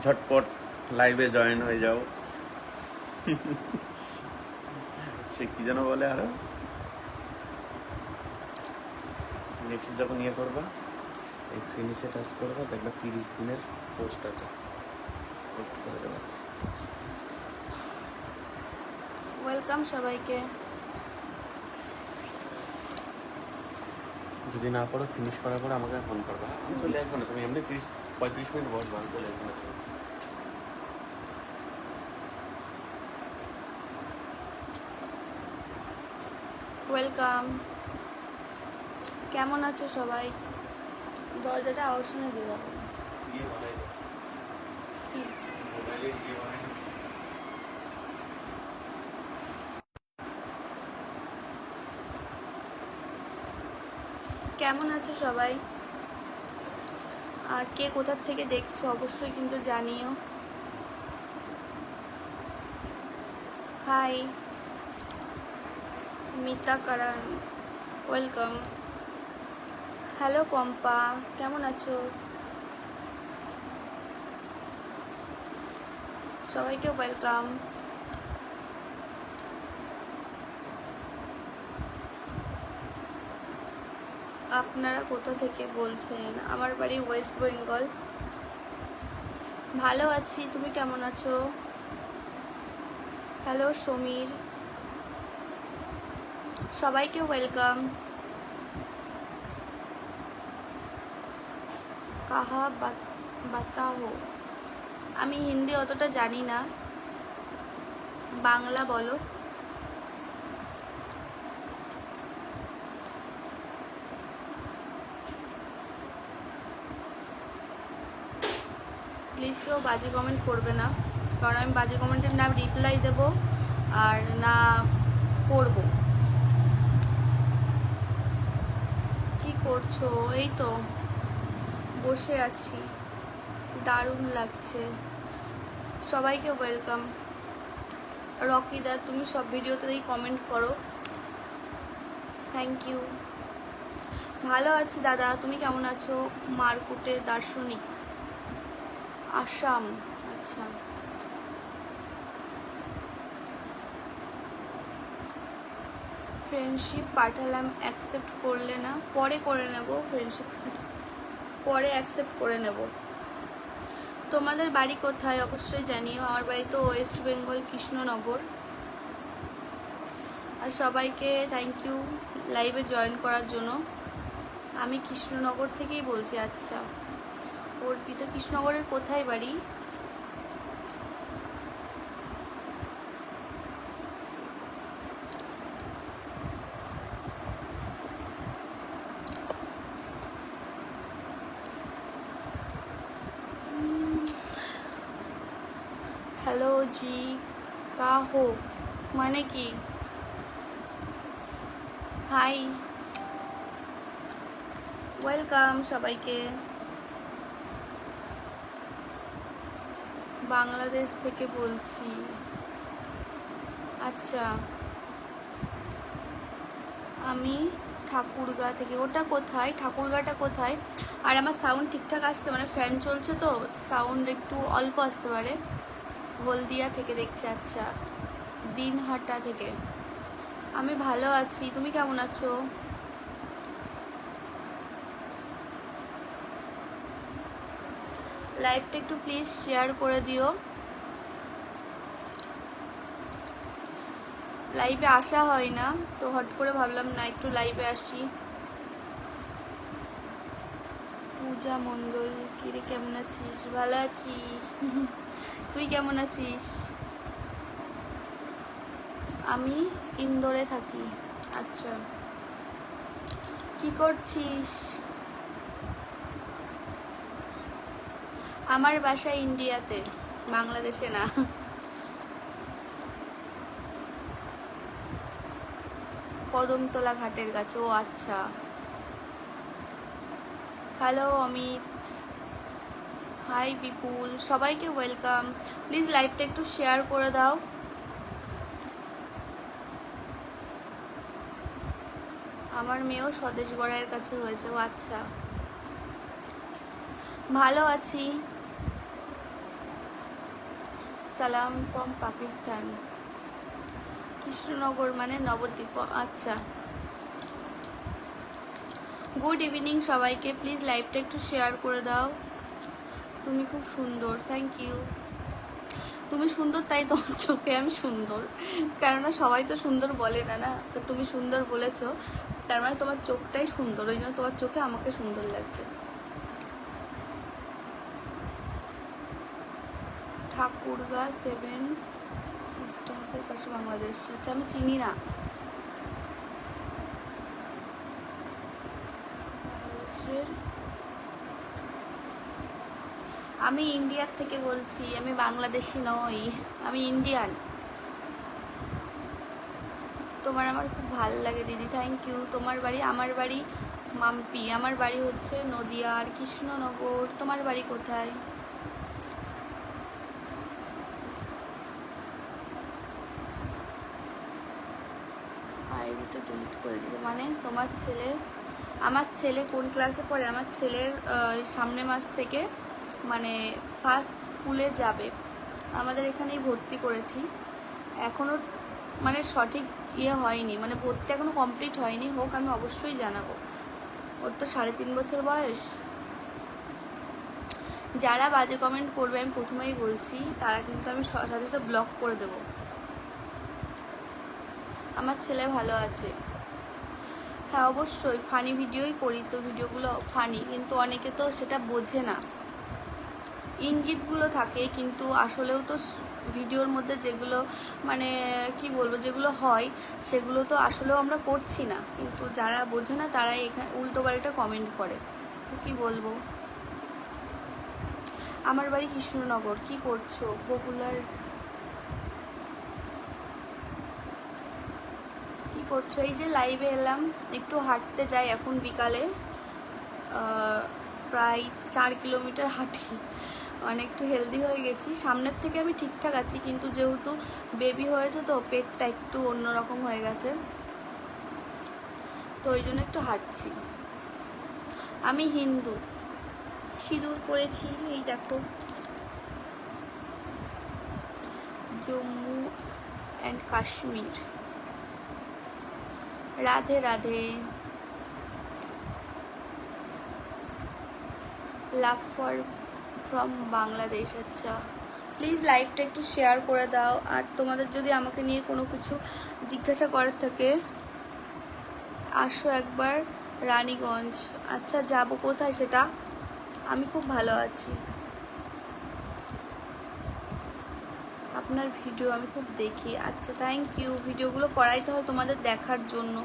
ঝটপট লাইভে জয়েন হয়ে যাও। সে কি যেন বলে, আরো নেক্সট যখন ইয়ে করবা, এই ফিনিশে টাচ করবা, দেখবা 30 দিনের পোস্ট আছে, পোস্ট করে দেবা। ওয়েলকাম সবাইকে। যদি না পারো ফিনিশ করার পর আমাকে ফোন করবা, আমি চলে আসবো না, তুমি এমনি 30-35 মিনিট বসবা, আমি চলে আসবো না। ওয়েলকাম, কেমন আছো সবাই? দরজাটা আওয়াজ শুনে দিয়ে যাবো। দিয়ে বানাই দাও। কি মোবাইলে দিয়ে বানাই দাও। কেমন আছো সবাই? আর কে কোথার থেকে দেখছো অবশ্যই কিন্তু জানিও। হাই মিতা কারান, ওয়েলকাম। হ্যালো পম্পা, কেমন আছো? সবাইকে ওয়েলকাম। আপনারা কোথা থেকে বলছেন? আমার বাড়ি ওয়েস্ট বেঙ্গল। ভালো আছি, তুমি কেমন আছো? হ্যালো সমীর, সবাইকে ওয়েলকাম। কাহা বাতাও, আমি হিন্দি অতটা জানি না, বাংলা বলো। প্লিজ কেউ বাজে কমেন্ট করবে না, কারণ আমি বাজে কমেন্টের না রিপ্লাই দেব আর না করব। কি করছো? এই তো বসে আছি, দারুণ লাগছে। সবাইকে ওয়েলকাম। রকিদা, তুমি সব ভিডিওতেই কমেন্ট করো, থ্যাংক ইউ। ভালো আছি দাদা, তুমি কেমন আছো? মারকুটে দার্শনিক, আসাম, আচ্ছা। ফ্রেন্ডশিপ পাঠালাম, অ্যাকসেপ্ট করলে না? পরে করে নেব, ফ্রেন্ডশিপ পরে অ্যাকসেপ্ট করে নেব। তোমাদের বাড়ি কোথায় অবশ্যই জানিও। আমার বাড়ি তো ওয়েস্ট বেঙ্গল, কৃষ্ণনগর। আর সবাইকে থ্যাংক ইউ লাইভে জয়েন করার জন্য। আমি কৃষ্ণনগর থেকেই বলছি। আচ্ছা, অর্পিতা কৃষ্ণনগরের কোথায় বাড়ি? হ্যালো জি, কা হো মানে কি? হাই, ওয়েলকাম সবাইকে। বাংলাদেশ থেকে বলছি। আচ্ছা, আমি ঠাকুরগা থেকে। ওটা কোথায়? ঠাকুরগাটা কোথায়? আর আমার সাউন্ড ঠিকঠাক আসছে? মানে ফ্যান চলছে তো সাউন্ড একটু অল্প আসতে পারে। হলদিয়া থেকে দেখছে। আচ্ছা, দিনহাটা থেকে। আমি ভালো আছি, তুমি কেমন আছো? লাইভটা একটু প্লিজ শেয়ার করে দিও। লাইভে আসা হয় না, তো হট করে ভাবলাম না একটু লাইভে আসি। পূজা মণ্ডল, কিরে কেমন আছিস? ভালো আছি, তুই কেমন আছিস? আমি ইন্দোরে থাকি। আচ্ছা, কি করছিস? আমার বাসা ইন্ডিয়াতে, বাংলাদেশে না। কদমতলা ঘাটের কাছে। ও আচ্ছা। হ্যালো অমিত, হাই বিপুল, সবাইকে ওয়েলকাম। প্লিজ লাইভটা একটু শেয়ার করে দাও। আমার মেয়েও স্বদেশ গড়াইয়ের কাছে হয়েছে। ও আচ্ছা, ভালো আছি। সালাম ফ্রম পাকিস্তান। কৃষ্ণনগর মানে নবদ্বীপ, আচ্ছা। গুড ইভিনিং সবাইকে, প্লিজ লাইভটা একটু শেয়ার করে দাও। তুমি খুব সুন্দর, থ্যাংক ইউ। তুমি সুন্দর তাই তোমার চোখে আমি সুন্দর, কেননা সবাই তো সুন্দর বলে না, না তো তুমি সুন্দর বলেছো, তার মানে তোমার চোখটাই সুন্দর, ওই জন্য তোমার চোখে আমাকে সুন্দর লাগছে। ঠাকুরগা 7 সিস্টার্সের পাশে বাংলাদেশ, আচ্ছা আমি চিনি না বাংলাদেশের। আমি ইন্ডিয়ার থেকে বলছি, আমি বাংলাদেশি নই, আমি ইন্ডিয়ান। তোমার আমার খুব ভালো লাগে দিদি, থ্যাংক ইউ। তোমার বাড়ি? আমার বাড়ি মাম্পি, আমার বাড়ি হচ্ছে নদিয়া আর কৃষ্ণনগর। তোমার বাড়ি কোথায়? আইডিটা ডিলিট করে দিতে মানে? তোমার ছেলে, আমার ছেলে কোন ক্লাসে পড়ে? আমার ছেলের সামনে মাস থেকে মানে ফার্স্ট স্কুলে যাবে, আমাদের এখানেই ভর্তি করেছি। এখনও মানে সঠিক ইয়ে হয়নি, মানে ভর্তি এখনও কমপ্লিট হয়নি, হোক আমি অবশ্যই জানাবো। ওর তো 3.5 বছর বয়স। যারা বাজে কমেন্ট করবে আমি প্রথমেই বলছি, তারা কিন্তু আমি সাথে সাথে ব্লক করে দেবো। আমার ছেলে ভালো আছে, হ্যাঁ অবশ্যই ফানি ভিডিওই করি, তো ভিডিওগুলো ফানি, কিন্তু অনেকে তো সেটা বোঝে না, ইঙ্গিতগুলো থাকে, কিন্তু আসলেও তো ভিডিওর মধ্যে যেগুলো মানে কি বলবো, যেগুলো হয় সেগুলো তো আসলেও আমরা করছি না, কিন্তু যারা বোঝে না তারাই এখানে উল্টোপাল্টা কমেন্ট করে, তো কী বলবো। আমার বাড়ি কৃষ্ণনগর। কি করছো? পপুলার কি করছো? এই যে লাইভে এলাম, একটু হাঁটতে যাই এখন বিকালে, প্রায় 4 কিলোমিটার হাঁটি, মানে একটু হেলদি হয়ে গেছি। সামনের থেকে আমি ঠিকঠাক আছি, কিন্তু যেহেতু বেবি হয়েছে তো পেটটা একটু অন্যরকম হয়ে গেছে, তো ওই জন্য একটু হাঁটছি। আমি হিন্দু, সিঁদুর পরেছি, এই দেখো। Jammu and Kashmir. Radhe Radhe. Love for from Bangladesh, আচ্ছা। প্লিজ লাইভটা একটু শেয়ার করে দাও, আর তোমাদের যদি আমাকে নিয়ে কোনো কিছু জিজ্ঞাসা করার থাকে আসো একবার রানীগঞ্জ। আচ্ছা যাব, কোথায় সেটা? আমি খুব ভালো আছি, আপনার ভিডিও আমি খুব দেখি। আচ্ছা থ্যাংক ইউ, ভিডিওগুলো করাইতে হয় তোমাদের দেখার জন্য,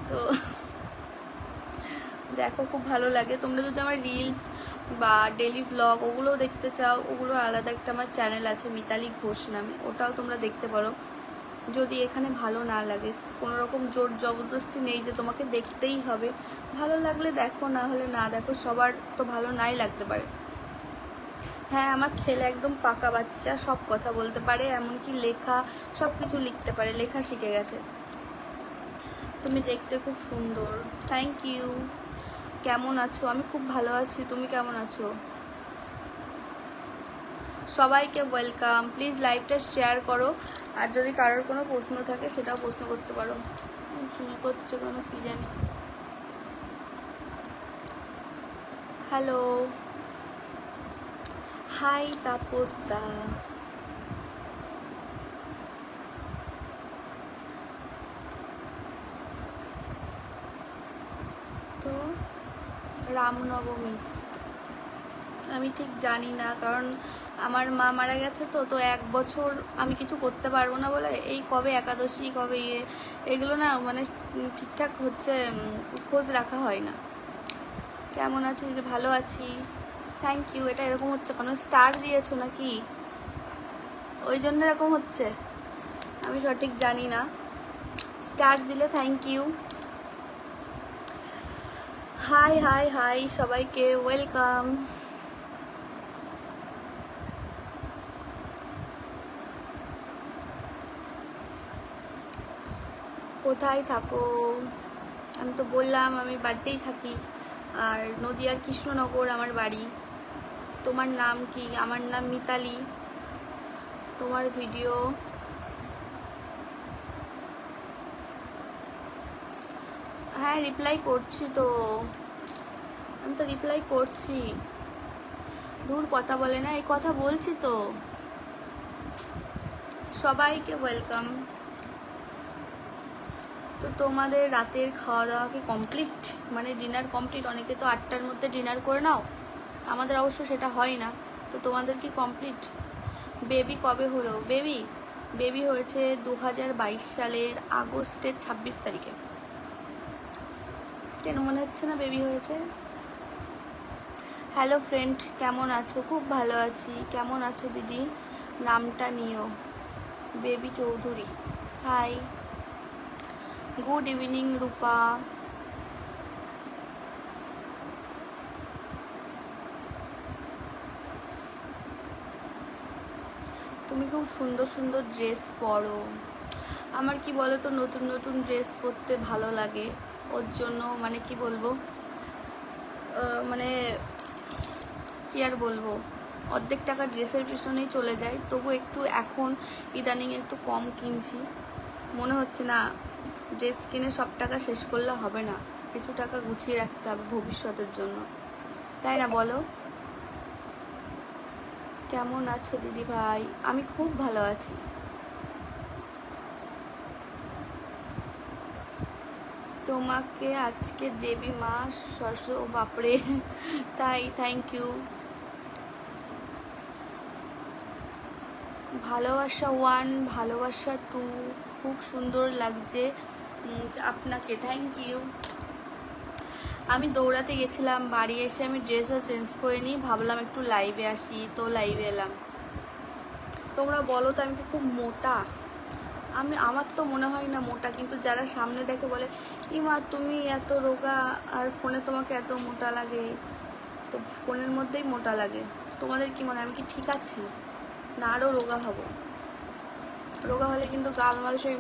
তো দেখো খুব ভালো লাগে। তোমরা যদি আমার রিলস বা ডেলি ভ্লগ ওগুলোও দেখতে চাও, ওগুলো আলাদা একটা আমার চ্যানেল আছে মিতালি ঘোষ নামে, ওটাও তোমরা দেখতে পারো। যদি এখানে ভালো না লাগে, কোনো রকম জোর জবরদস্তি নেই যে তোমাকে দেখতেই হবে, ভালো লাগলে দেখো, না হলে না দেখো, সবার তো ভালো নাই লাগতে পারে। হ্যাঁ আমার ছেলে একদম পাকা বাচ্চা, সব কথা বলতে পারে, এমনকি লেখা সব কিছু লিখতে পারে, লেখা শিখে গেছে। তুমি দেখতে খুব সুন্দর, থ্যাংক ইউ। কেমন আছো? আমি খুব ভালো আছি, তুমি কেমন আছো? সবাইকে ওয়েলকাম, প্লিজ লাইভটা শেয়ার করো, আর যদি কারোর কোনো প্রশ্ন থাকে সেটাও প্রশ্ন করতে পারো। চুল করছে কেন কি জানি। হ্যালো, হাই তাপস দা। তো রামনবমী আমি ঠিক জানি না, কারণ আমার মা মারা গেছে, তো 1 বছর আমি কিছু করতে পারবো না বলে, এই কবে একাদশী কবে এগুলো না মানে ঠিকঠাক হচ্ছে খোঁজ রাখা হয় না। কেমন আছি দিদি? ভালো আছি, থ্যাংক ইউ। এটা এরকম হচ্ছে কোনো স্টার দিয়েছো নাকি, ওই জন্য এরকম হচ্ছে? আমি সঠিক জানি না, স্টার দিলে thank you. Hi hi hi, সবাইকে ওয়েলকাম। কোথায় থাকো? আমি তো বললাম আমি বাড়িতেই থাকি, আর নদিয়ার কৃষ্ণনগর আমার বাড়ি। তোমার নাম কি? আমার নাম মিতালি। তোমার ভিডিও হ্যাঁ রিপ্লাই করছি তো, আমি তো রিপ্লাই করছি। দূর কথা বলে না, এই কথা বলছি তো। সবাইকে ওয়েলকাম। তো তোমাদের রাতের খাওয়া দাওয়া কি কমপ্লিট, মানে ডিনার কমপ্লিট? অনেকে তো 8টার মধ্যে ডিনার করে নাও, আমাদের অবশ্য সেটা হয় না। তো তোমাদের কি কমপ্লিট? বেবি কবে হলো? বেবি হয়েছে 2022 সালের আগস্টের 26 তারিখে। কেন মনে হচ্ছে না বেবি হয়েছে? হ্যালো ফ্রেন্ড, কেমন আছো? খুব ভালো আছি। কেমন আছো দিদি? নামটা নিও। Baby Chowdhury. Hi, good evening Rupa. তুমি খুব সুন্দর সুন্দর ড্রেস পরো। আমার কি বলো তো, নতুন নতুন ড্রেস পরতে ভালো লাগে। ওর জন্য মানে কি বলবো, মানে কি আর বলবো, অর্ধেক টাকা ড্রেসের পিছনেই চলে যায়। তবু একটু এখন ইদানিং একটু কম কিনছি। মনে হচ্ছে না ড্রেস কিনে সব টাকা শেষ করলে হবে না, কিছু টাকা গুছিয়ে রাখতে হবে ভবিষ্যতের জন্য, তাই না বলো? কেমন আছো দিদি ভাই? আমি খুব ভালো আছি। তোমাকে আজকে দেবী মা সরস্বতী, ও বাপরে, তাই? Thank you. ভালোবাসা 1, ভালোবাসা 2, খুব সুন্দর লাগছে আপনাকে, থ্যাংক ইউ। আমি দৌড়াতে গেছিলাম, বাড়ি এসে আমি ড্রেসও চেঞ্জ করে নিই, ভাবলাম একটু লাইভে আসি, তো লাইভে এলাম। তোমরা বলো তো আমি কি খুব মোটা? আমার তো মনে হয় না মোটা, কিন্তু যারা সামনে দেখে বলে ইমা তুমি এত রোগা, আর ফোনে তোমাকে এত মোটা লাগে। তো ফোনের মধ্যেই মোটা লাগে। তোমাদের কি মনে হয় আমি কি ঠিক আছি, না আরও রোগা হব? রোগা হলে কিন্তু গালমাল সেই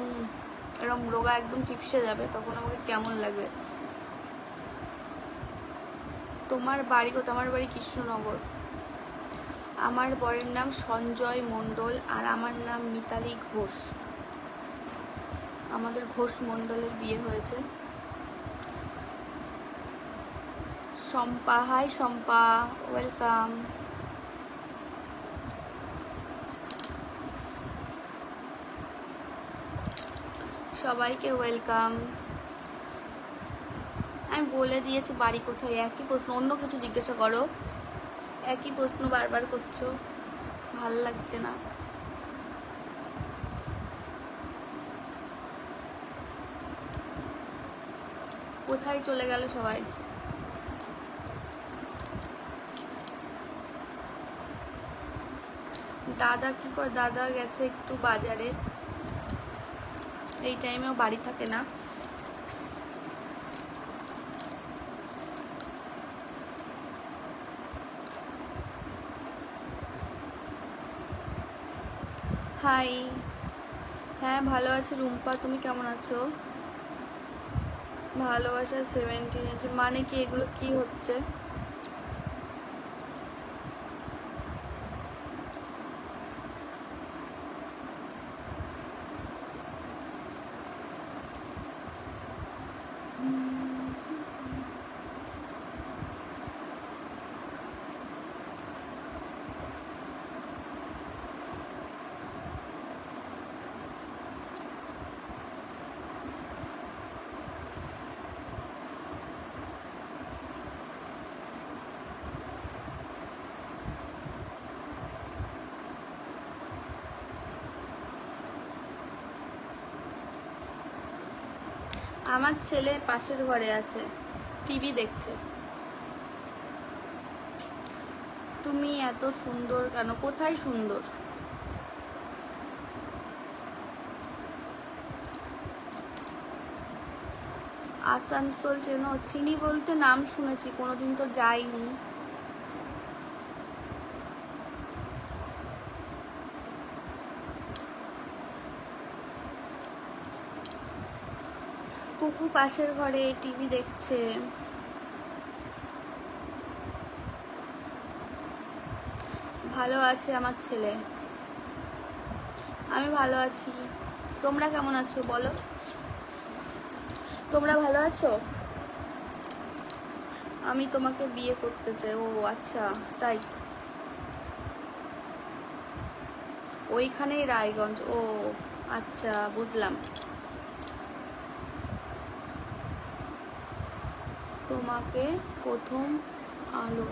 এরকম রোগা একদম চিপসে যাবে, তখন আমাকে কেমন লাগবে। তোমার বাড়ি কোথায়? আমার বাড়ি কৃষ্ণনগর। আমার বরের নাম সঞ্জয় মণ্ডল, আর আমার নাম মিতালি ঘোষ। আমাদের ঘোষ মণ্ডলের বিয়ে হয়েছে। Shampa, hi Shampa, welcome. সবাইকে ওয়েলকাম। আমি বলে দিয়েছি বাড়ি কোথায়, একই প্রশ্ন, অন্য কিছু জিজ্ঞাসা করো, একই প্রশ্ন বারবার করছো, ভাল লাগছে না। কোথায় চলে গেল সবাই? দাদা কি করে? দাদা গেছে একটু বাজারে, এই টাইমেও বাড়ি থাকে না। হাই, হ্যাঁ ভালো আছি রুম্পা, তুমি কেমন আছো? ভালোবাসা 17 মানে কি? এগুলো কি হচ্ছে? আমার ছেলে পাশের ঘরে আছে, টিভি দেখছে। তুমি এত সুন্দর কেন? কোথায় সুন্দর? আসানসোল চেনো? চিনি বলতে নাম শুনেছি, কোনোদিন তো যাইনি। কুকু পাশের ঘরে টিভি দেখছে। ভালো আছে আমার ছেলে। আমি ভালো আছি, তোমরা কেমন আছো বলো? তোমরা ভালো আছো? আমি তোমাকে বিয়ে করতে চাই। ও আচ্ছা, তাই? ওইখানেই রায়গঞ্জ। ও আচ্ছা, বুঝলাম। তোমাকে প্রথম আলো।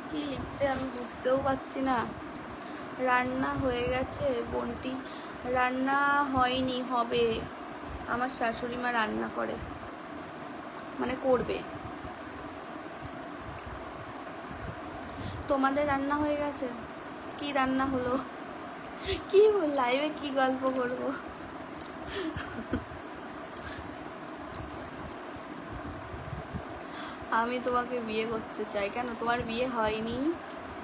কি লিখছে আমি বুঝতেও পারছি না। রান্না হয়ে গেছে বোনটি? রান্না হয়নি, হবে। আমার শাশুড়ি মা রান্না করে, মানে করবে। তোমাদের রান্না হয়ে গেছে? কি রান্না হলো? কি লাইভে কি গল্প করবো? আমি তোমাকে বিয়ে করতে চাই। কেন, তোমার বিয়ে হয়নি,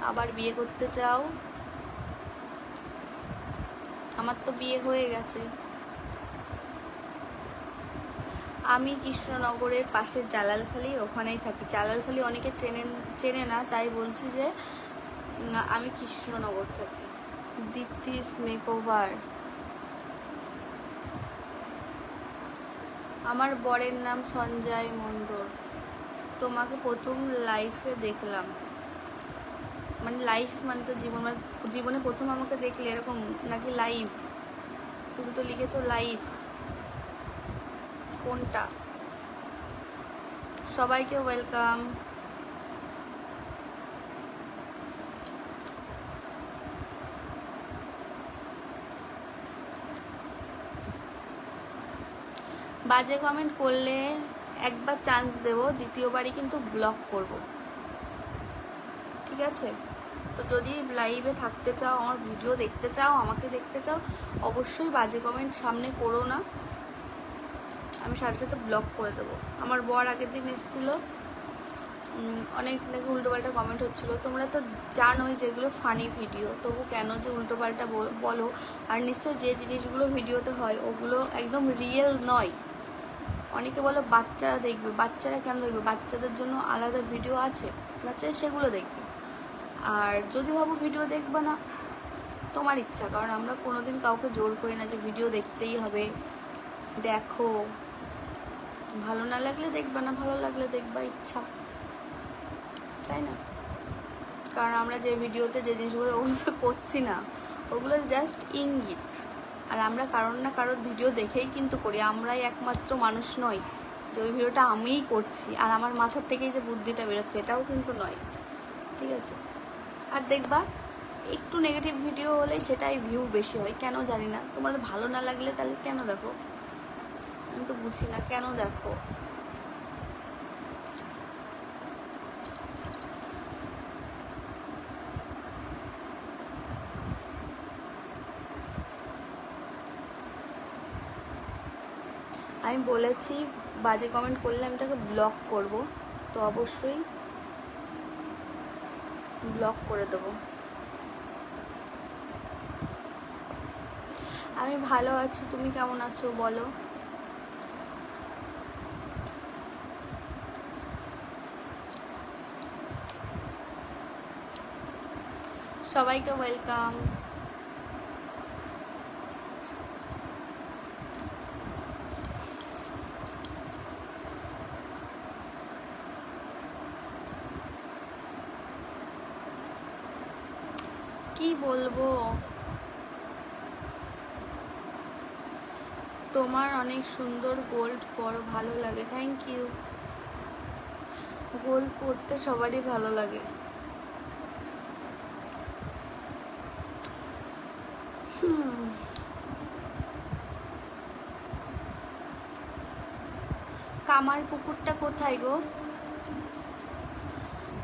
আবার বিয়ে করতে চাও? আমার তো বিয়ে হয়ে গেছে। আমি কৃষ্ণনগরের পাশে জালালখালি, ওখানেই থাকি। জালালখালি অনেকে চেনে না, তাই বলছি যে আমি কৃষ্ণনগর থাকি। দীপ্তিস মেকওভার। আমার বরের নাম সঞ্জয় মণ্ডল। তোমাকে প্রথম লাইফে দেখলাম, মানে লাইফ মানে তো জীবন, মানে জীবনে প্রথম আমাকে দেখলে এরকম নাকি লাইভ? তুমি তো লিখেছো লাইফ, কোনটা? সবাইকে ওয়েলকাম। বাজে কমেন্ট করলে একবার চান্স দেব, দ্বিতীয়বারই কিন্তু ব্লক করব, ঠিক আছে? তো যদি লাইভে থাকতে চাও, আমার ভিডিও দেখতে চাও, আমাকে দেখতে চাও, অবশ্যই বাজে কমেন্ট সামনে করো না, আমি সাথে সাথে ব্লক করে দেবো। আমার বর আগের দিন এসেছিলো, অনেক নাকি উল্টোপাল্টা কমেন্ট হচ্ছিলো। তোমরা তো জানোই যেগুলো ফানি ভিডিও, তবু কেন যে উল্টোপাল্টা বলো? আর নিশ্চয় যে জিনিসগুলো ভিডিওতে হয় ওগুলো একদম রিয়েল নয়। অনেকে বলো বাচ্চারা দেখবে, বাচ্চারা কেন দেখবে? বাচ্চাদের জন্য আলাদা ভিডিও আছে, বাচ্চারা সেগুলো দেখবে। আর যদি ভাবো ভিডিও দেখবে না, তোমার ইচ্ছা, কারণ আমরা কোনোদিন কাউকে জোর করি না যে ভিডিও দেখতেই হবে, দেখো। ভালো না লাগলে দেখবে না, ভালো লাগলে দেখবা, ইচ্ছা, তাই না? কারণ আমরা যে ভিডিওতে যে জিনিসগুলো, ওগুলো তো করছি না, ওগুলো জাস্ট ইঙ্গিত। আর আমরা কারোর না কারোর ভিডিও দেখেই কিন্তু করি, আমরাই একমাত্র মানুষ নই যে ওই ভিডিওটা আমিই করছি আর আমার মাথার থেকেই যে বুদ্ধিটা বেরোচ্ছে, এটাও কিন্তু নয়, ঠিক আছে? আর দেখবা একটু নেগেটিভ ভিডিও হলে সেটাই ভিউ বেশি হয়, কেন জানি না। তোমাদের ভালো না লাগলে তাহলে কেন দেখো? আমি তো বুঝি না কেন দেখো। আমি বলেছি বাজে কমেন্ট করলে আমি তাকে ব্লক করব, তো অবশ্যই ব্লক করে দেবো। আমি ভালো আছি, তুমি কেমন আছো বলো? সবাইকে ওয়েলকাম। কি বলবো, তোমার অনেক সুন্দর গোল্ড পরো, ভালো লাগে। Thank you. গোল্ড পরতে সবারই ভালো লাগে। কামার পুকুরটা কোথায় গো?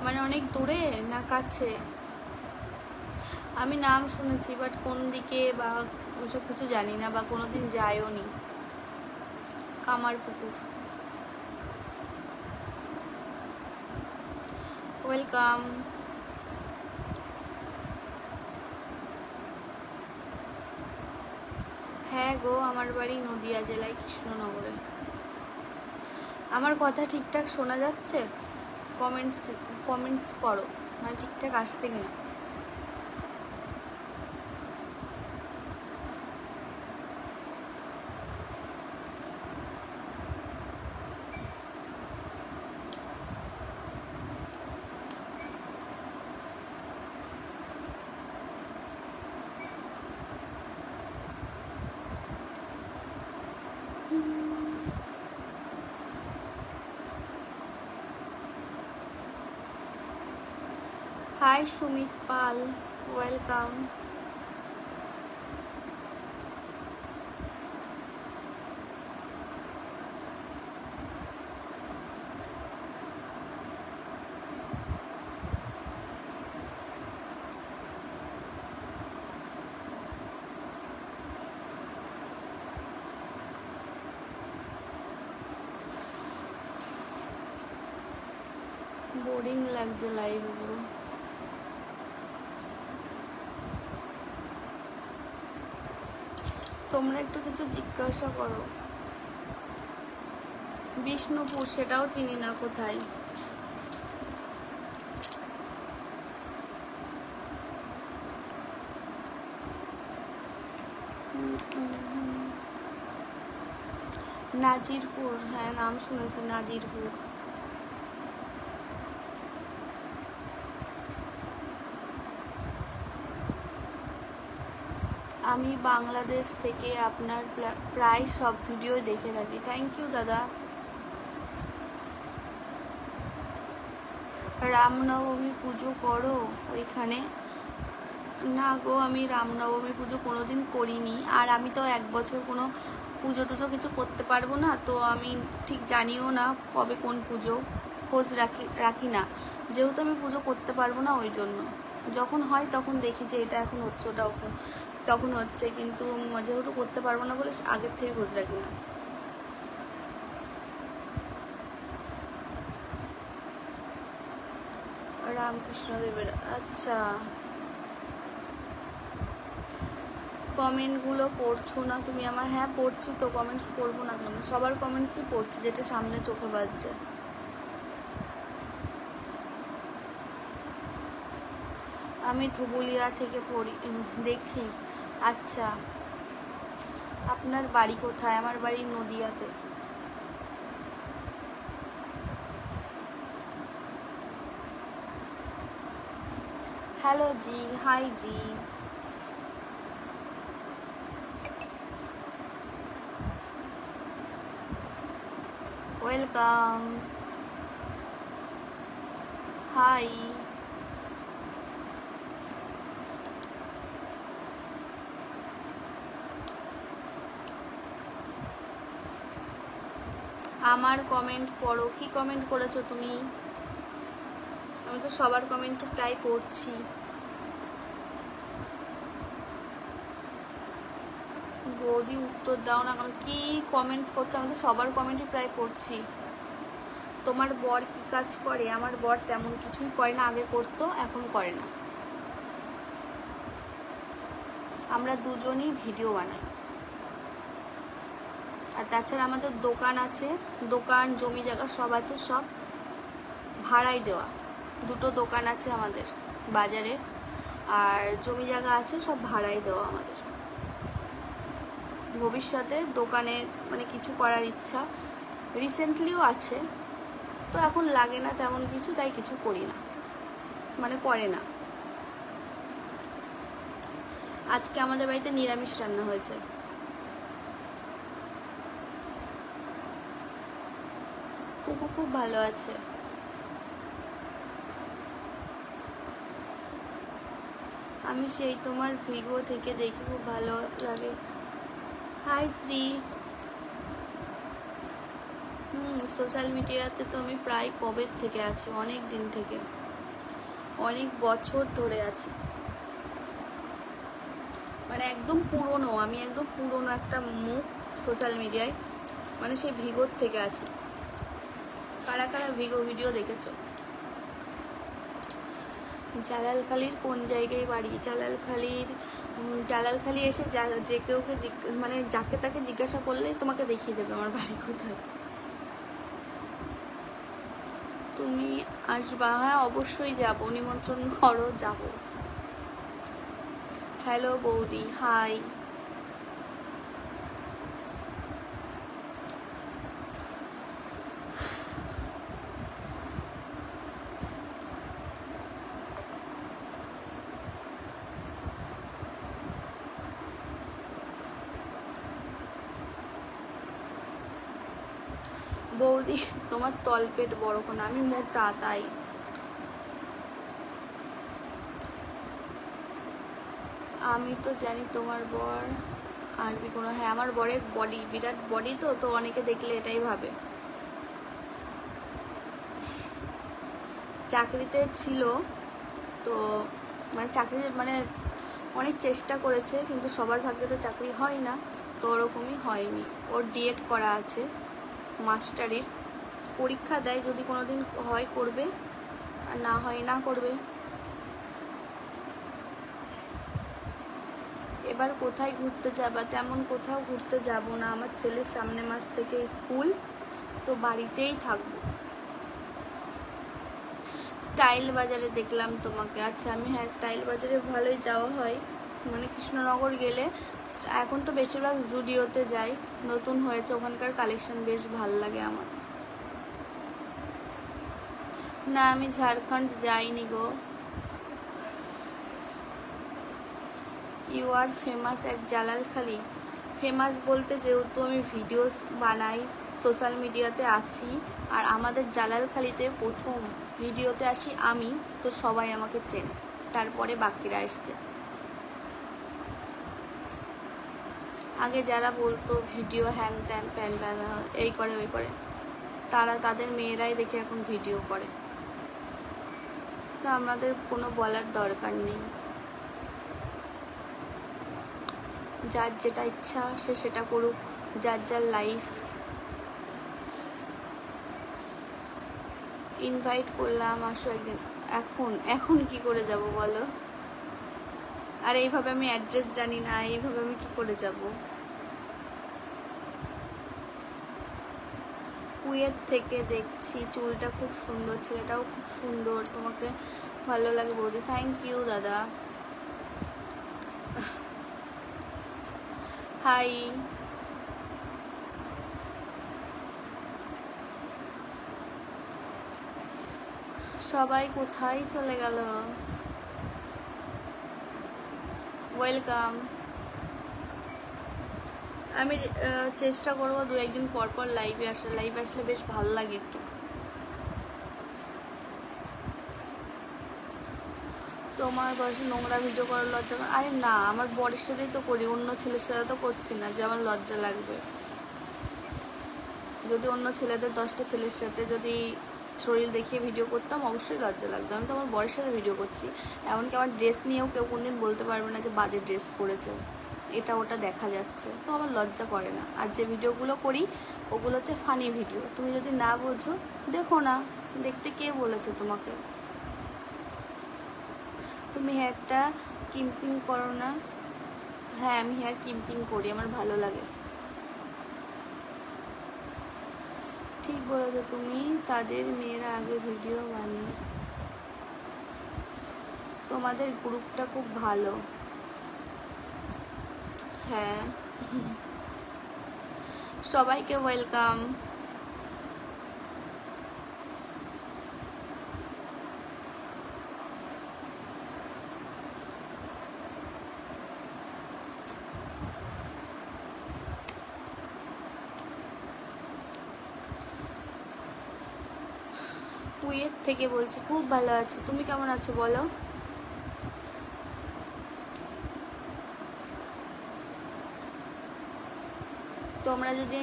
মানে অনেক দূরে না কাছে? আমি নাম শুনেছি, বাট কোন দিকে বা ওসব কিছু জানি না, বা কোনোদিন যাইও নি। কামার পুকুর, ওয়েলকাম। হ্যাঁ গো, আমার বাড়ি নদিয়া জেলায় কৃষ্ণনগরে। আমার কথা ঠিকঠাক শোনা যাচ্ছে? কমেন্টস করো। মানে ঠিকঠাক আসছে কিনা। হাই সুমিত পাল, ওয়েলকাম। বোরিং লাগছে লাইভ গুলো। তোমরা একটু কিছু জিজ্ঞাসা করো। বিষ্ণুপুর, সেটাও চিনি না কোথায়। নাজিরপুর, হ্যাঁ নাম শুনেছি নাজিরপুর। আমি বাংলাদেশ থেকে আপনার প্রায় সব ভিডিও দেখে থাকি। থ্যাংক ইউ দাদা। রামনবমী পুজো করো ওইখানে? না গো, আমি রামনবমী পুজো কোনোদিন করিনি। আর আমি তো 1 বছর কোনো পুজো টুজো কিছু করতে পারবো না, তো আমি ঠিক জানিও না কবে কোন পুজো, খোঁজ রাখি না, যেহেতু আমি পুজো করতে পারবো না ওই জন্য। যখন হয় তখন দেখি যে এটা এখন হচ্ছে, ওটা তখন হচ্ছে, কিন্তু যেহেতু করতে পারবো না বলে আগের থেকে খোঁজ রাখি না। রামকৃষ্ণদেবের, আচ্ছা। কমেন্টগুলো পড়ছো না তুমি আমার? হ্যাঁ পড়ছি তো, কমেন্টস পড়বো না কেন? সবার কমেন্টসই পড়ছি, যেটা সামনে চোখে বাজছে। আমি ধুবুলিয়া থেকে পড়ি, দেখি। আচ্ছা, আপনার বাড়ি কোথায়? আমার বাড়ি নদিয়াতে। Hello ji, hi ji. Welcome, hi. আমার কমেন্ট পড়ো। কি কমেন্ট করেছো তুমি? আমি তো সবার কমেন্ট প্রায় পড়ছি। বৌদি উত্তর দাও না কারণ কি কমেন্টস করছো? আমি তো সবার কমেন্টই প্রায় পড়ছি। তোমার বর কি কাজ করে? আমার বর তেমন কিছুই করে না, আগে করতো, এখন করে না। আমরা দুজনই ভিডিও বানাই। আর তাছাড়া আমাদের দোকান আছে, দোকান জমি জায়গা সব আছে, সব ভাড়াই দেওয়া। 2টো দোকান আছে আমাদের বাজারে, আর জমি জায়গা আছে, সব ভাড়াই দেওয়া আমাদের। ভবিষ্যতে দোকানে মানে কিছু করার ইচ্ছা রিসেন্টলিও আছে, তো এখন লাগে না তেমন কিছু, তাই কিছু করি না, মানে করে না। আজকে আমাদের বাড়িতে নিরামিষ রান্না হয়েছে। কুকু খুব ভালো আছে। আমি সেই তোমার ভিডিও থেকে দেখি, খুব ভালো লাগে। হাই শ্রী। সোশ্যাল মিডিয়াতে তো আমি প্রায় কবে থেকে আছি, অনেক দিন থেকে, অনেক বছর ধরে আছি। মানে একদম পুরনো, আমি একদম পুরনো একটা মুখ সোশ্যাল মিডিয়ায়, মানে সেই ভিগোর থেকে আছি। কারা কারা ভিডিও দেখেছো? জালালখালির কোন জায়গায় বাড়ি? জালালখালি এসে যে কেউকে মানে যাকে তাকে জিজ্ঞাসা করলেই তোমাকে দেখিয়ে দেবে আমার বাড়ি কোথায়। তুমি আসবা? হ্যাঁ অবশ্যই যাব, নিমন্ত্রণ করো, যাব। হ্যালো বৌদি, হাই। বৌদি তোমার তলপেট বড় কোন, আমি মোটা তাই। আমি তো জানি তোমার বর আরবি কোনো, হ্যাঁ আমার বরের বডি, বিরাট বডি, তো তো অনেকে দেখলে এটাই ভাবে। চাকরিতে ছিল তো, মানে চাকরি মানে অনেক চেষ্টা করেছে, কিন্তু সবার ভাগ্যে তো চাকরি হয় না, তো ওরকমই হয়নি। ওর ডিএড করা আছে মাস্টারির, পরীক্ষা দেয়, যদি কোনো দিন হয় করবে, আর না হয় না করবে। এবার কোথায় ঘুরতে যাবা? তেমন কোথাও ঘুরতে যাব না, আমার ছেলের সামনে মাস থেকে স্কুল, তো বাড়িতেই থাকবো। স্টাইল বাজারে দেখলাম তোমাকে, আচ্ছা আমি, হ্যাঁ স্টাইল বাজারে ভালোই যাওয়া হয়, মানে কৃষ্ণনগর গেলে। এখন তো বেশিরভাগ জুডিওতে যাই, নতুন হয়েছে, ওখানকার কালেকশন বেশ ভালো লাগে আমার। না আমি ঝাড়খণ্ড যাইনি গো। You are famous at Jalalkhali? Famous বলতে, যেহেতু আমি ভিডিওস বানাই, সোশ্যাল মিডিয়াতে আছি, আর আমাদের জালালখালিতে প্রথম ভিডিওতে আসি আমি, তো সবাই আমাকে চেনে, তারপরে বাকিরা এসছে। আগে যারা বলতো ভিডিও হ্যান ত্যান প্যান ত্যান, এই করে ওই করে, তারা তাদের মেয়েরাই দেখে এখন ভিডিও করে, তো আমাদের কোনো বলার দরকার নেই। যার যেটা ইচ্ছা সে সেটা করুক, যার যার লাইফ। ইনভাইট করলাম, আসো একদিন। এখন এখন কি করে যাব বলো? আর এইভাবে আমি অ্যাড্রেস জানি না, এইভাবে আমি কি করে যাব? কুয়েত থেকে দেখছি, চুলটা খুব সুন্দর, ছেলেটাও খুব সুন্দর, তোমাকে ভালো লাগে বৌদি। থ্যাংক ইউ দাদা। হাই। সবাই কোথায় চলে গেল? ওয়েলকাম। আমি চেষ্টা করবো দু একদিন পর পর লাইভে আসা, লাইভে আসলে বেশ ভালো লাগে একটু। তোমার বয়সে নোংরা ভিডিও করার লজ্জা? আরে না, আমার বরের সাথেই তো করি, অন্য ছেলের সাথে তো করছি না যে আমার লজ্জা লাগবে। যদি অন্য ছেলেদের 10টা ছেলের সাথে যদি শরীর দেখিয়ে ভিডিও করতাম, অবশ্যই লজ্জা লাগতো। আমি তো আমার বরের সাথে ভিডিও করছি, এমনকি আমার ড্রেস নিয়েও কেউ কোনদিন বলতে পারবে না যে বাজে ড্রেস পরেছে, এটা ওটা দেখা যাচ্ছে, তো আমার লজ্জা করে না। আর যে ভিডিওগুলো করি ওগুলো হচ্ছে ফানি ভিডিও, তুমি যদি না বোঝো দেখো না, দেখতে কে বলেছে তোমাকে? তুমি হেয়ারটা কিম্পিং করো না? হ্যাঁ আমি হেয়ার কিম্পিং করি, আমার ভালো লাগে। ঠিক বলেছো তুমি, তাদের মেয়েরা আগে ভিডিও বানিয়ে। তোমাদের গ্রুপটা খুব ভালো। হ্যাঁ সবাইকে ওয়েলকাম। কুয়েত থেকে বলছি, খুব ভালো আছি, তুমি কেমন আছো বলো? তোমরা যদি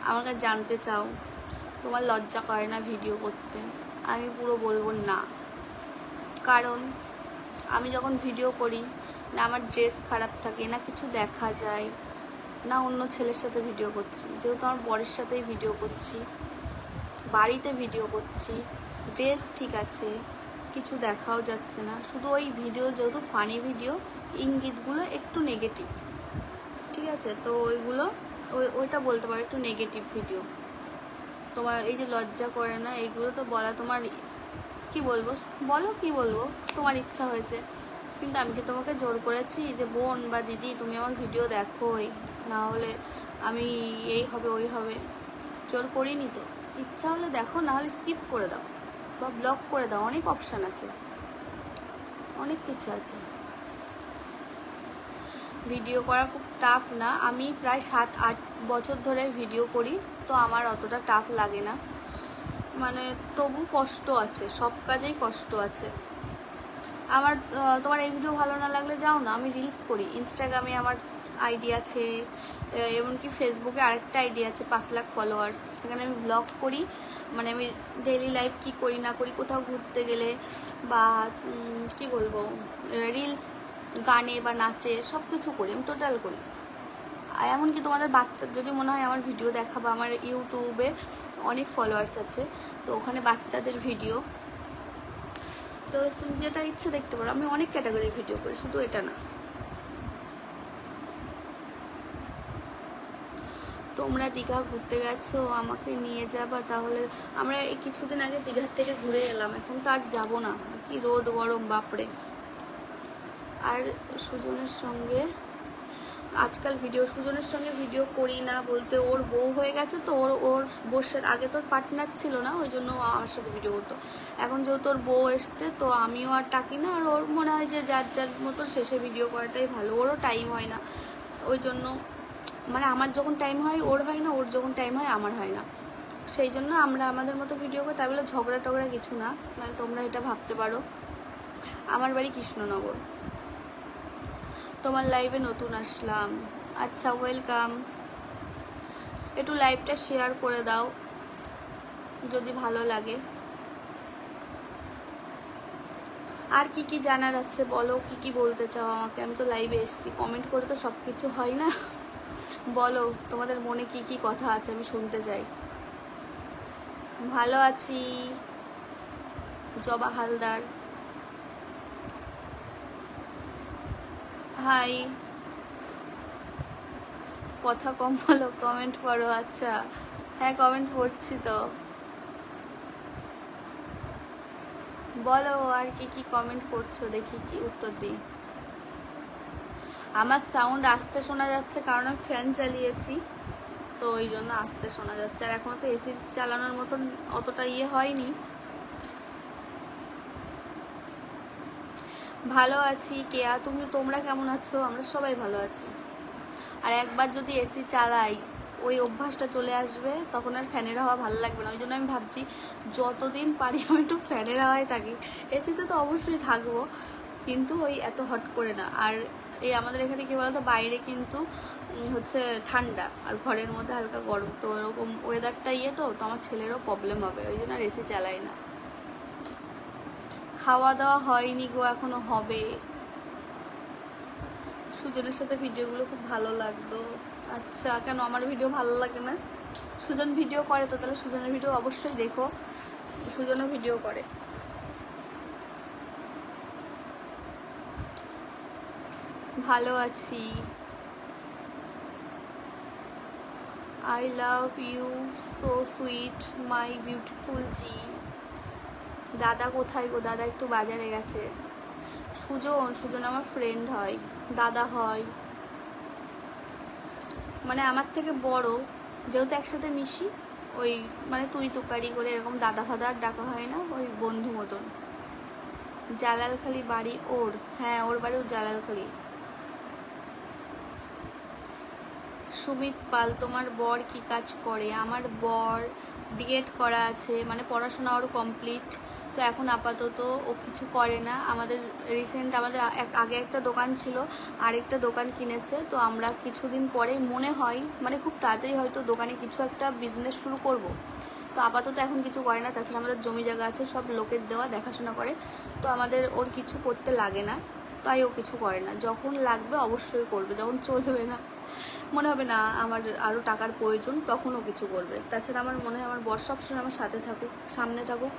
আমার কাছে জানতে চাও তোমার লজ্জা করে না ভিডিও করতে, আমি পুরো বলবো না। কারণ আমি যখন ভিডিও করি, না আমার ড্রেস খারাপ থাকে, না কিছু দেখা যায়, না অন্য ছেলের সাথে ভিডিও করছি, যেহেতু আমার বরের সাথেই ভিডিও করছি, বাড়িতে ভিডিও করছি, ড্রেস ঠিক আছে, কিছু দেখাও যাচ্ছে না, শুধু ওই ভিডিও যেহেতু ফানি ভিডিও, ইঙ্গিতগুলো একটু নেগেটিভ, ঠিক আছে, তো ওইগুলো ওইটা বলতে পারো একটু নেগেটিভ ভিডিও। তোমার এই যে লজ্জা করে না, এইগুলো তো বলা তোমার কি বলবো বলো, কি বলবো, তোমার ইচ্ছা হয়েছে, কিন্তু আমি কি তোমাকে জোর করেছি যে বোন বা দিদি তুমি আমার ভিডিও দেখোই, না হলে আমি এই হবে ওই হবে? জোর করিনি তো। ইচ্ছা হলে দেখো, না হলে স্কিপ করে দাও বা ব্লক করে দাও, অনেক অপশান আছে, অনেক কিছু আছে। ভিডিও করা খুব টাফ না, আমি প্রায় 7-8 বছর ধরে ভিডিও করি, তো আমার অতটা টাফ লাগে না, মানে তবু কষ্ট আছে, সব কাজেই কষ্ট আছে আমার। তোমার এই ভিডিও ভালো না লাগলে যাও না, আমি রিলস করি, ইনস্টাগ্রামে আমার আইডি আছে, এমনকি ফেসবুকে আরেকটা আইডি আছে 5 লাখ ফলোয়ার্স, সেখানে আমি ব্লগ করি, মানে আমি ডেইলি লাইফ কি করি না করি, কোথাও ঘুরতে গেলে বা কি বলবো রিলস, গানে বা নাচে সব কিছু করি, আমি টোটাল করি। আর এমনকি তোমাদের বাচ্চার যদি মনে হয় আমার ভিডিও দেখা, বা আমার ইউটিউবে অনেক ফলোয়ার্স আছে, তো ওখানে বাচ্চাদের ভিডিও, তো তুমি যেটা ইচ্ছে দেখতে পারো, আমি অনেক ক্যাটাগরির ভিডিও করি, শুধু এটা না। তোমরা দীঘা ঘুরতে গেছো, আমাকে নিয়ে যাবা তাহলে? আমরা এই কিছুদিন আগে দীঘার থেকে ঘুরে এলাম, এখন তো আর যাবো না, কি রোদ গরম বাপরে। আর সুজনের সঙ্গে আজকাল সুজনের সঙ্গে ভিডিও করি না বলতে, ওর বউ হয়ে গেছে, তো ওর বউর সাথে, আগে তোর পার্টনার ছিল না, ওই জন্য আমার সাথে ভিডিও করতো, এখন যেহেতু ওর বউ এসছে, তো আমিও আর টাকি না, আর ওর মনে হয় যে যার যার মতো শেষে ভিডিও করাটাই ভালো, ওরও টাইম হয় না, ওই জন্য, মানে আমার যখন টাইম হয় ওর হয় না, ওর যখন টাইম হয় আমার হয় না, সেই জন্য আমরা আমাদের মতো ভিডিও করি, তাই বলে ঝগড়া টগড়া কিছু না, মানে তোমরা এটা ভাবতে পারো। আমার বাড়ি কৃষ্ণনগর। তোমার লাইভে নতুন আসলাম, আচ্ছা ওয়েলকাম। একটু লাইভটা শেয়ার করে দাও যদি ভালো লাগে। আর কি কি জানার আছে বলো, কি কি বলতে চাও আমাকে, আমি তো লাইভে এসেছি, কমেন্ট করে তো সব কিছু হয় না। বলো তোমাদের মনে কি কি কথা আছে, আমি শুনতে চাই। ভালো আছি। জবা হালদার, হাই। কথা কম বলো, কমেন্ট করো। আচ্ছা হ্যাঁ, কমেন্ট করছি তো। বলো আর কি কি কমেন্ট করছো, দেখি কি উত্তর দিই। আমার সাউন্ড আস্তে শোনা যাচ্ছে কারণ আমি ফ্যান চালিয়েছি, তো ওই জন্য আস্তে শোনা যাচ্ছে, আর এখনো তো এসি চালানোর মতন অতটা হয়নি। ভালো আছি। কেয়া তোমরা কেমন আছো? আমরা সবাই ভালো আছি। আর একবার যদি এসি চালাই, ওই অভ্যাসটা চলে আসবে, তখন আর ফ্যানের হাওয়া ভালো লাগবে না, ওই জন্য আমি ভাবছি যতদিন পারি আমি একটু ফ্যানের হাওয়ায় থাকি। এসিতে তো অবশ্যই থাকবো, কিন্তু ওই এত হট করে না। আর এই আমাদের এখানে কি বলতো, বাইরে কিন্তু হচ্ছে ঠান্ডা, আর ঘরের মধ্যে হালকা গরম, তো এরকম ওয়েদারটা তো আমার ছেলেরও প্রবলেম হবে, ওই জন্য আর এসি চালাই না। খাওয়া দাওয়া হয়নি গো, এখনো হবে। সুজনের সাথে ভিডিওগুলো খুব ভালো লাগতো। আচ্ছা, কেন আমার ভিডিও ভালো লাগে না? সুজন ভিডিও করে তো, তাহলে সুজনের ভিডিও অবশ্যই দেখো, সুজনও ভিডিও করে। ভালো আছি। I love you so sweet my beautiful ji. দাদা কোথায় গো? দাদা একটু বাজারে গেছে। সুজন আমার ফ্রেন্ড হয়, দাদা হয়, মানে আমার থেকে বড়, যেহেতু একসাথে মিশি, ওই মানে তুই তুকারি করে এরকম দাদা ফাদা আর ডাকা হয় না, ওই বন্ধু মতন। জালালখালি বাড়ি ওর? হ্যাঁ, ওর বাড়িও জালালখালি। সুমিত পাল, তোমার বর কি কাজ করে? আমার বর ডিএড করা আছে, মানে পড়াশোনা ওর কমপ্লিট, তো এখন আপাতত ও কিছু করে না। আমাদের আমাদের আগে একটা দোকান ছিল, আরেকটা দোকান কিনেছে, তো আমরা কিছুদিন পরে মনে হয়, মানে খুব তাড়াতাড়ি হয়তো দোকানে কিছু একটা বিজনেস শুরু করব। তো আপাতত এখন কিছু করে না, তাছাড়া আমাদের জমি জায়গা আছে, সব লোকের দেওয়া, দেখাশোনা করে, তো আমাদের ওর কিছু করতে লাগে না, তাই ও কিছু করে না। যখন লাগবে অবশ্যই করবে, যখন চলবে না, মনে হবে না আমার আরও টাকার প্রয়োজন, তখনও কিছু করবে। তাছাড়া আমার মনে হয় আমার বর সবসময় আমার সাথে থাকুক, সামনে থাকুক।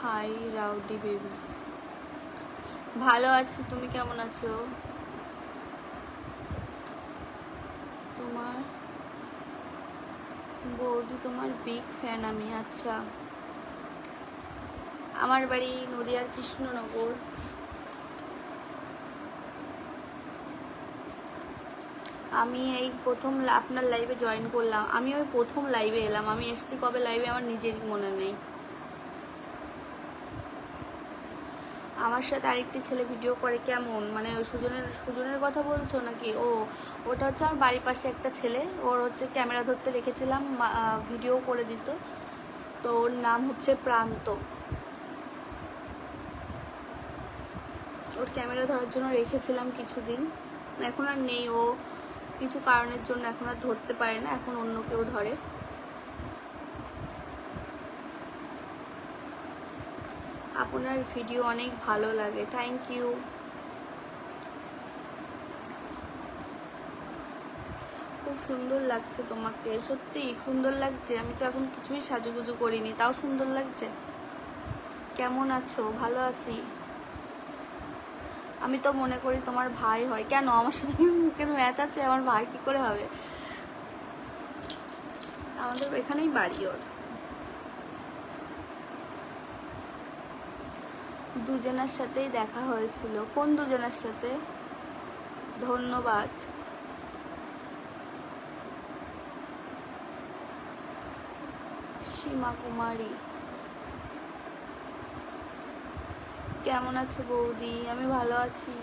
হাই রাউডি বেবি, ভালো আছি, তুমি কেমন আছো? বৌদি তোমার বিগ ফ্যান আমি। আচ্ছা, আমার বাড়ি নদিয়ার কৃষ্ণনগর। আমি এই প্রথম আপনার লাইভে জয়েন করলাম। আমি ওই প্রথম লাইভে এলাম। আমি এসছি কবে লাইভে আমার নিজেরই মনে নেই। আমার সাথে আরেকটি ছেলে ভিডিও করে, কেমন মানে ওই সুজনের কথা বলছো নাকি? ওটা হচ্ছে আমার বাড়ির পাশে একটা ছেলে, ওর হচ্ছে ক্যামেরা ধরতে রেখেছিলাম, ভিডিও করে দিত। তো ওর নাম হচ্ছে প্রান্ত। ওর ক্যামেরা ধরার জন্য রেখেছিলাম কিছুদিন, এখন আর নেই। ও কিছু কারণের জন্য এখন আর ধরতে পারে না, এখন অন্য কেউ ধরে। আপনার ভিডিও অনেক ভালো লাগে, থ্যাংক ইউ। খুব সুন্দর লাগছে তোমাকে, সত্যি সুন্দর লাগছে। আমি তো এখন কিছুই সাজুগুজু করিনি, তাও সুন্দর লাগছে। কেমন আছো? ভালো আছি। আমি তো মনে করি তোমার ভাই হয়। কেন আমার সাথে মুখের ম্যাচ আছে? আমার ভাই কি করে হবে? আমাদের এখানেই বাড়ি ওর। দুজনের সাথেই দেখা হয়েছিল। কোন দুজনের সাথে? ধন্যবাদ। সীমা কুমারী। কেমন আছো বৌদি? আমি ভালো আছি।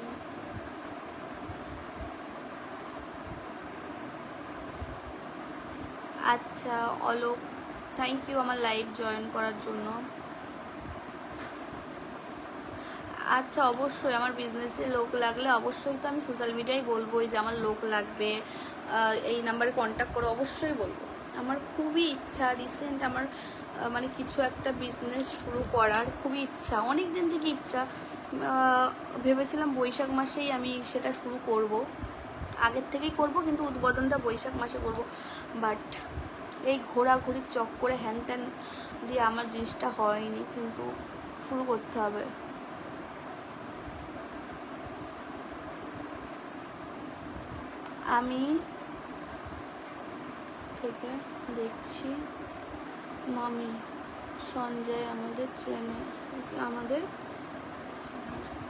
আচ্ছা অলোক, থ্যাংক ইউ আমার লাইভ জয়েন করার জন্য। আচ্ছা অবশ্যই, আমার বিজনেসে লোক লাগলে অবশ্যই তো আমি সোশ্যাল মিডিয়ায় বলবোই যে আমার লোক লাগবে, এই নাম্বারে কন্ট্যাক্ট করো, অবশ্যই বলবো। আমার খুবই ইচ্ছা রিসেন্ট আমার মানে কিছু একটা বিজনেস শুরু করার খুবই ইচ্ছা, অনেক দিন থেকে ইচ্ছা। ভেবেছিলাম বৈশাখ মাসেই আমি সেটা শুরু করব, আগের থেকেই করব, কিন্তু উদ্বোধনটা বৈশাখ মাসে করব। বাট এই ঘোরাঘুরির চক্করে হ্যান ত্যান দিয়ে আমার জিনিসটা হয়নি, কিন্তু শুরু করতে হবে। আমি থেকে দেখছি মামি সঞ্জয় আমাদের চেনে, আমাদের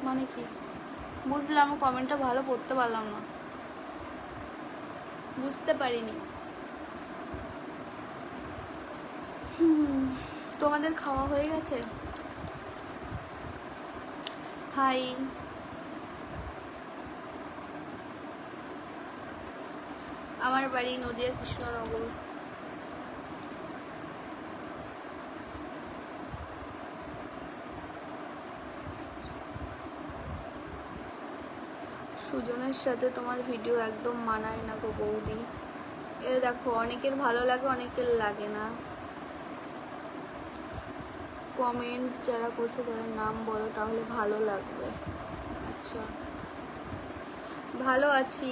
মানে কি বুঝলাম? কমেন্টটা ভালো পড়তে পারলাম না, বুঝতে পারিনি। তোমাদের খাওয়া হয়ে গেছে? হাই, আমার বাড়ি নদিয়া কৃষ্ণনগর। সুজনের সাথে তোমার ভিডিও একদম মানায় না গো বৌদি। এ দেখো, অনেকের ভালো লাগে, অনেকের লাগে না। কমেন্ট যারা করছে তাদের নাম বলো, তাহলে ভালো লাগবে। আচ্ছা, ভালো আছি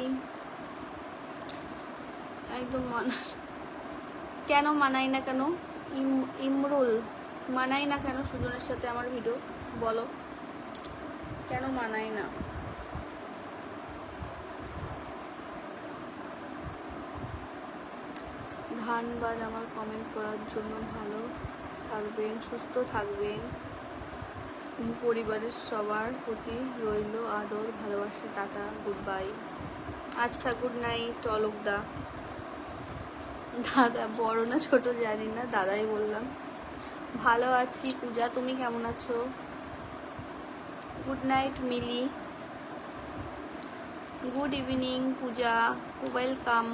একদম। কেন মানাই না কেন? ইমরুল, মানাই না কেন সুজনের সাথে আমার ভিডিও? বলো কেন মানাই না? ধন্যবাদ আমার কমেন্ট করার জন্য। ভালো থাকবেন, সুস্থ থাকবেন। পরিবারের সবার প্রতি রইল আদর ভালোবাসা। Tata, good bye. আচ্ছা, গুড নাইট অলোকদা। দাদা বড় না ছোট জানি না, দাদাই বললাম। ভালো আছি পূজা, তুমি কেমন আছো? গুড নাইট মিলি। গুড ইভিনিং পূজা, ওয়েলকাম।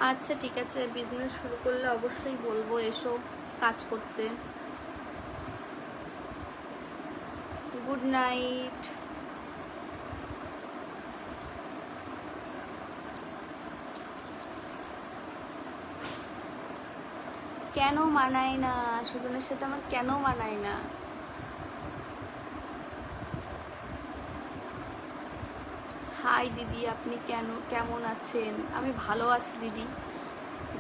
আচ্ছা ঠিক আছে, বিজনেস শুরু করলে অবশ্যই বলবো এসো কাজ করতে। Good night. কেন মানায় না সুজনের সাথে আমার? কেন মানায় না? হাই দিদি, আপনি কেমন আছেন? আমি ভালো আছি দিদি।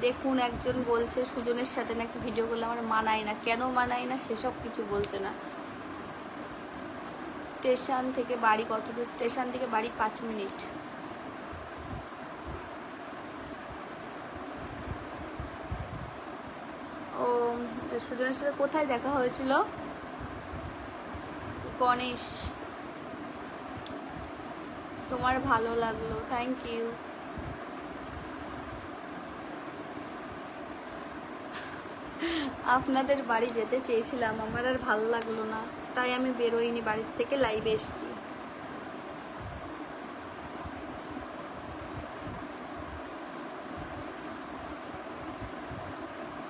দেখুন, একজন বলছে সুজনের সাথে নাকি ভিডিও করলে আমার মানায় না। কেন মানায় না সেসব কিছু বলছে না, স্টেশন থেকে বাড়ি কত দূর? স্টেশন থেকে বাড়ি 5 মিনিট। ও সুজনের সাথে কোথায় দেখা হয়েছিল? গণেশ। তোমার ভালো লাগলো, থ্যাংক ইউ। আপনাদের বাড়ি যেতে চেয়েছিলাম, আমার আর ভালো লাগলো না, তাই আমি বেরোইনি বাড়ির থেকে, লাইভে এসেছি।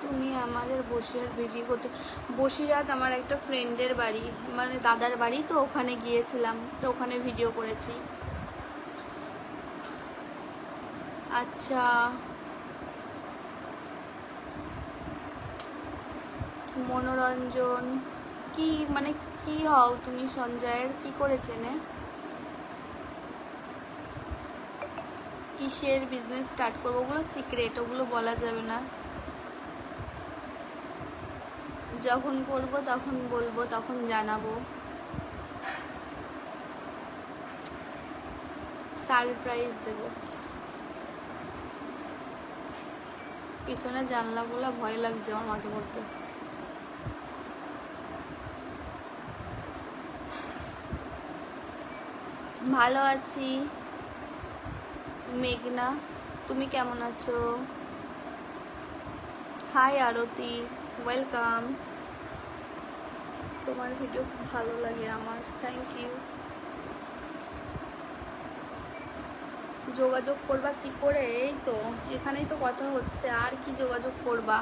তুমি আমাদের বসিরহাট ভিডিও করতে? বসিরহাট আমার একটা ফ্রেন্ডের বাড়ি, মানে দাদার বাড়ি, তো ওখানে গিয়েছিলাম, তো ওখানে ভিডিও করেছি। আচ্ছা, মনোরঞ্জন কি মানে কি হও তুমি? সঞ্জয়ের কি করেছেন? কিসের বিজনেস স্টার্ট করবো? ওগুলো সিক্রেট, ওগুলো বলা যাবে না। যখন করবো তখন বলবো, তখন জানাবো। সারপ্রাইজ দেব। পিছনে জানলা বলে ভয় লাগছে আমার মাঝে মধ্যে। ভালো আছি মেঘনা, তুমি কেমন আছো? হাই আরতি, ওয়েলকাম। তোমার ভিডিও খুব ভালো লাগে আমার, থ্যাংক ইউ। যোগাযোগ করবা কি করে? এই তো এখানেই তো কথা হচ্ছে, আর কি যোগাযোগ করবা?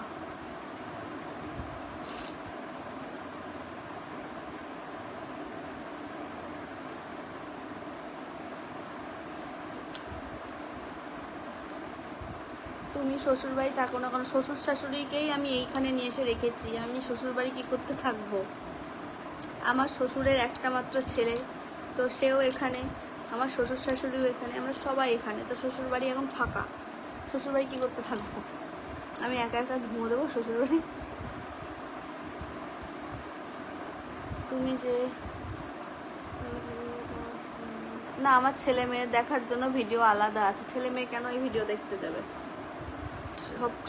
তুমি শ্বশুরবাড়ি থাকো না, কারণ শ্বশুর শাশুড়িকেই আমি এইখানে নিয়ে এসে রেখেছি, আমি শ্বশুরবাড়ি কি করতে থাকবো? আমার শ্বশুরের একটা মাত্র ছেলে, তো সেও এখানে, আমার শ্বশুর শাশুড়িও এখানে, আমরা সবাই এখানে, তো শ্বশুরবাড়ি এখন ফাঁকা, শ্বশুরবাড়ি কি করতে থাকবো? আমি একা একা ঘুমো দেবো শ্বশুরবাড়ি? তুমি যে না, আমার ছেলে মেয়ে দেখার জন্য ভিডিও আলাদা আছে, ছেলে মেয়ে কেন এই ভিডিও দেখতে যাবে?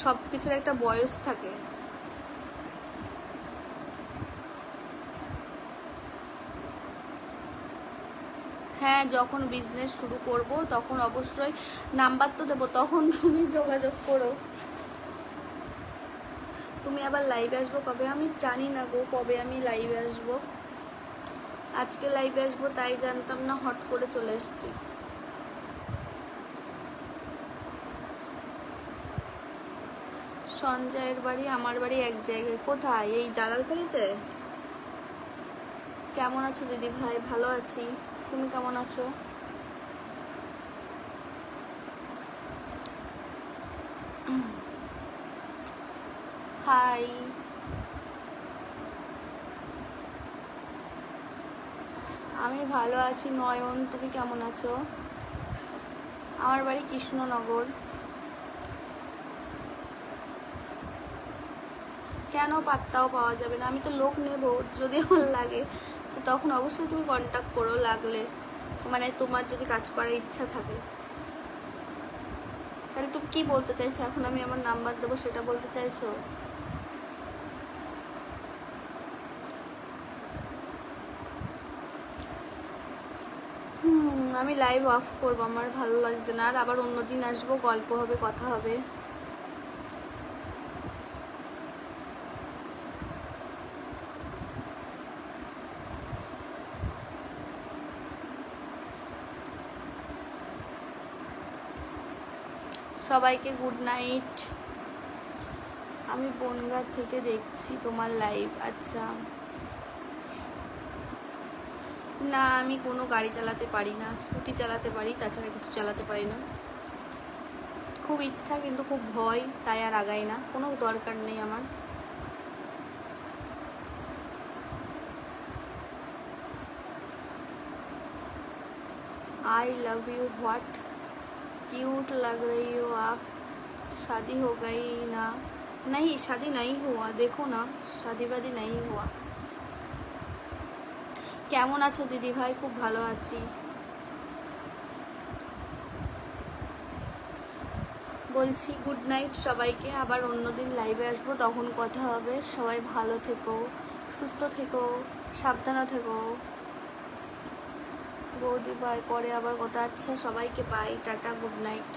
সব কিছুর একটা বয়স থাকে। হ্যাঁ, যখন বিজনেস শুরু করব তখন অবশ্যই নাম্বার তো দেবো, তখন তুমি যোগাযোগ করো। তুমি আবার লাইভে আসবো কবে? আমি জানি না গো কবে আমি লাইভে আসবো। আজকে লাইভে আসবো তাই জানতাম না, হট করে চলে এসেছি। সঞ্জয়ের বাড়ি আমার বাড়ি এক জায়গায়। কোথায়? এই জালালখালিতে। কেমন আছো দিদি ভাই? ভালো আছি, তুমি কেমন আছো? হাই, আমি ভালো আছি নয়ন, তুমি কেমন আছো? আমার বাড়ি কৃষ্ণনগর। কেন পাত্তাও পাওয়া যাবে না? আমি তো লোক নেব, যদি আমার লাগে তো তখন অবশ্যই তুমি কন্ট্যাক্ট করো, লাগলে মানে তোমার যদি কাজ করার ইচ্ছা থাকে। তাহলে তুমি কি বলতে চাইছো? এখন আমি আমার নাম্বার দেবো সেটা বলতে চাইছো? আমি লাইভ অফ করবো, আমার ভালো লাগছে না আর, আবার অন্যদিন আসবো, গল্প হবে, কথা হবে। সবাইকে গুড নাইট। আমি বনগাঁ থেকে দেখছি তোমার লাইভ। আচ্ছা, না আমি কোনো গাড়ি চালাতে পারি না, স্কুটি চালাতে পারি, তাছাড়া কিছু চালাতে পারি না। খুব ইচ্ছা কিন্তু খুব ভয়, তাই আর আগাই না, কোনো দরকার নেই আমার। I love you, what cute लग रही हो आप। शादी हो गई ना? नहीं, शादी नहीं हुआ, देखो ना, शादी वादी नहीं हुआ। কেমন আছো দিদি ভাই? খুব ভালো আছি। বলছি গুড নাইট সবাইকে, আবার অন্যদিন লাইভে আসবো, তখন কথা হবে। সবাই ভালো থেকো, সুস্থ থেকো, সাবধানে থেকো। বৌদি ভাই পরে আবার কথা। আচ্ছা সবাইকে বাই, টাটা, গুড নাইট।